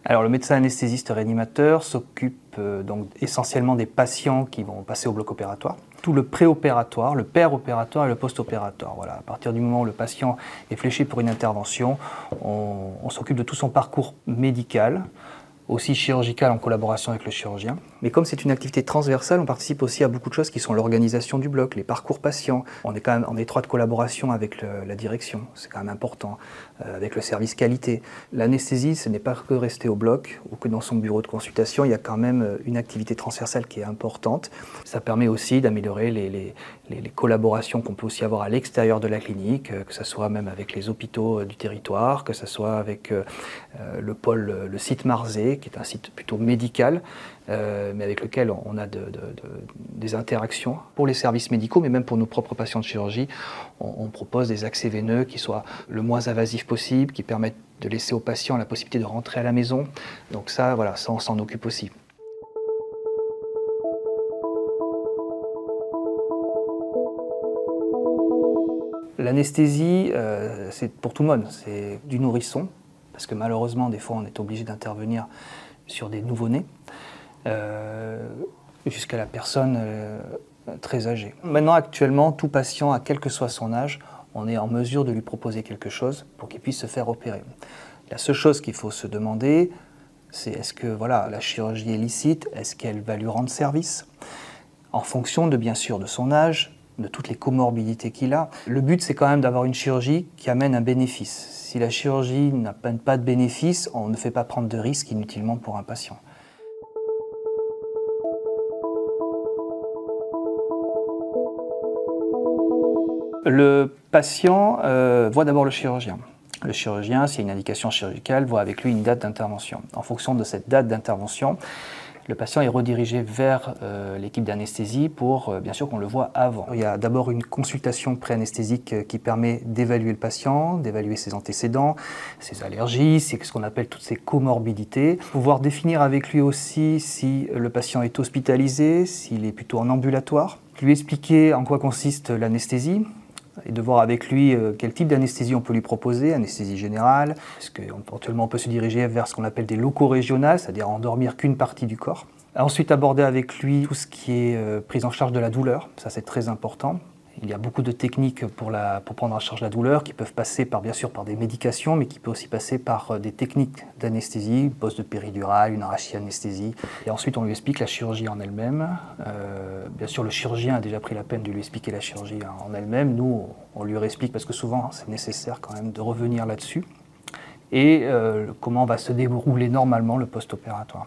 Alors le médecin anesthésiste réanimateur s'occupe donc essentiellement des patients qui vont passer au bloc opératoire. Tout le préopératoire, le péropératoire et le post-opératoire. Voilà, à partir du moment où le patient est fléché pour une intervention, on s'occupe de tout son parcours médical, aussi chirurgical en collaboration avec le chirurgien. Mais comme c'est une activité transversale, on participe aussi à beaucoup de choses qui sont l'organisation du bloc, les parcours patients. On est quand même en étroite collaboration avec la direction, c'est quand même important, avec le service qualité. L'anesthésie, ce n'est pas que rester au bloc ou que dans son bureau de consultation, il y a quand même une activité transversale qui est importante. Ça permet aussi d'améliorer les collaborations qu'on peut aussi avoir à l'extérieur de la clinique, que ce soit même avec les hôpitaux du territoire, que ce soit avec le pôle, le site Marzé, qui est un site plutôt médical, mais avec lequel on a des interactions pour les services médicaux, mais même pour nos propres patients de chirurgie. On propose des accès veineux qui soient le moins invasifs possible, qui permettent de laisser aux patients la possibilité de rentrer à la maison. Donc ça, voilà, ça on s'en occupe aussi. L'anesthésie, c'est pour tout le monde, c'est du nourrisson, parce que malheureusement, des fois, on est obligé d'intervenir sur des nouveau-nés, jusqu'à la personne très âgée. Maintenant, actuellement, tout patient, quel que soit son âge, on est en mesure de lui proposer quelque chose pour qu'il puisse se faire opérer. La seule chose qu'il faut se demander, c'est est-ce que voilà, la chirurgie est licite, est-ce qu'elle va lui rendre service, en fonction de, bien sûr, de son âge, de toutes les comorbidités qu'il a. Le but, c'est quand même d'avoir une chirurgie qui amène un bénéfice. Si la chirurgie n'amène pas de bénéfice, on ne fait pas prendre de risques inutilement pour un patient. Le patient voit d'abord le chirurgien. Le chirurgien, s'il y a une indication chirurgicale, voit avec lui une date d'intervention. En fonction de cette date d'intervention, le patient est redirigé vers l'équipe d'anesthésie pour, bien sûr, qu'on le voit avant. Il y a d'abord une consultation pré-anesthésique qui permet d'évaluer le patient, d'évaluer ses antécédents, ses allergies, ce qu'on appelle toutes ses comorbidités. Pouvoir définir avec lui aussi si le patient est hospitalisé, s'il est plutôt en ambulatoire. Lui expliquer en quoi consiste l'anesthésie, et de voir avec lui quel type d'anesthésie on peut lui proposer, anesthésie générale, parce qu'éventuellement on peut se diriger vers ce qu'on appelle des locaux régionaux, c'est-à-dire endormir qu'une partie du corps. Ensuite aborder avec lui tout ce qui est prise en charge de la douleur, ça c'est très important. Il y a beaucoup de techniques pour prendre en charge la douleur qui peuvent passer bien sûr par des médications, mais qui peuvent aussi passer par des techniques d'anesthésie, une pose de péridurale, une arachy-anesthésie. Et ensuite, on lui explique la chirurgie en elle-même. Bien sûr, le chirurgien a déjà pris la peine de lui expliquer la chirurgie en elle-même. Nous, on lui réexplique parce que souvent, c'est nécessaire quand même de revenir là-dessus. Et comment va se dérouler normalement le post-opératoire.